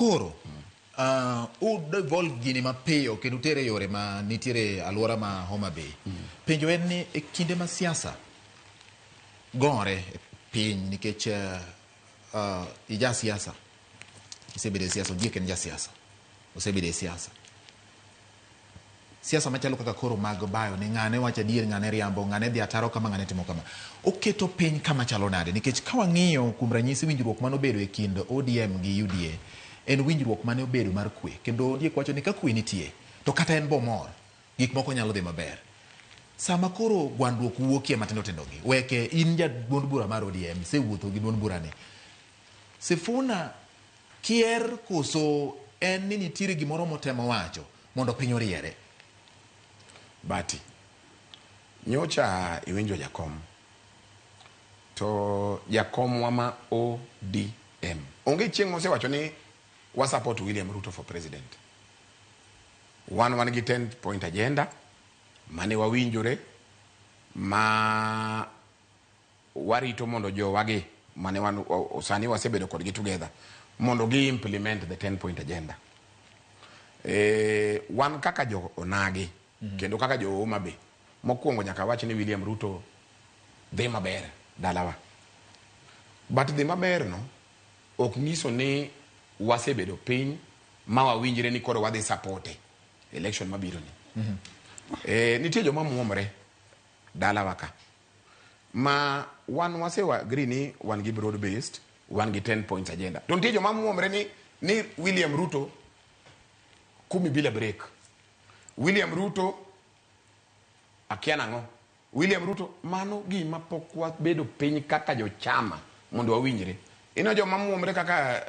Koro devolve gini mapiyo kendo tere yore ma nitiere alwora ma Homa Bay. Penjo en ni e kinde ma siasa gore e piny nikech ija siasa isebede siasa ojiek en ja siasa osebede siasa machalo kaka koro mag bayo ni ng'ane wacha dier ng'ane riambo ng'ane dhi ataro kama ng'ane timo kama oketo piny kama chalo nade nikech ka wang'iyo kuom ranyisi winjruok mano bedo e kind ODM gi UDA en winjruok mane obedo mar kwe kendo diek wacho ni ka kwe nitie to kata en bomor gik moko nyalo dhi maber sama koro gwandruok wuokie matindo tindo gi weke in ja duond bura mar ODM sewuotho gi duond bura ni Sifuna kier koso en ni nitiere gimoro motemo wacho mondo piny oriere Bati nyocha iwinjo jakom to jakom wama ODM onge chieng' mosewacho ni wa support William Ruto for president wan gi 10 point agenda mane wawinjore ma warito mondo jowagi mane wan osani wasebedo kodgi together mondo gi implement the 10 point agenda wan kaka jo onagi kendo kaka jo Homa Bay mokwongo nyaka wach ni William Ruto dhi maber dalawa but dhi maber no ok nyiso ni wasebedo piny ma wawinjre ni koro wadhi supporte election mabiro ni nitie joma muomre dalawa ka ma wan wasewa agree ni wan gi broad based wan gi 10 points agenda to nitie joma muomre ni William Ruto kumi bila break William Ruto akia nang'o William Ruto mano gima pok wabedo piny kaka jo chama mondo wawinjre ino joma muomre kaka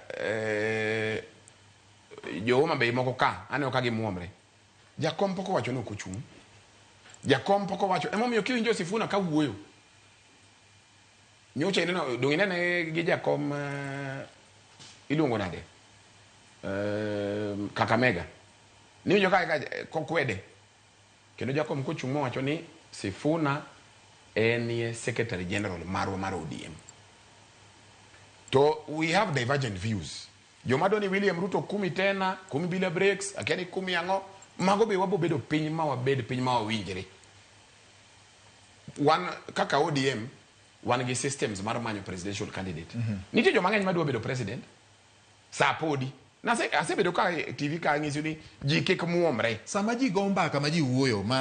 jo Homa Bay moko ka aneo ka gimuomre jakom pok owacho ni ok ochung jakom pok owacho emomiyo kiwinjo Sifuna ka wuoyo nyocha ineno dong inene gi jakom iluongo nade Kakamega niwinjo ka kokwede kendo jakom kochung' mowacho ni Sifuna en secretary general marwa mar ODM to we have divergent views joma doni William Ruto kumi tena kumi bila breaks akeni kumi ang'o mago be wabo bedo piny ma wabed piny ma wawinjre wan kaka ODM wan gi systems mar manyo presidential candidate nitie joma ng'eny madwa bedo president sa podi na asebedo ka TV ka ng'iso ni ji kik muomre sama ji go mbaka ma ji wuoyo ma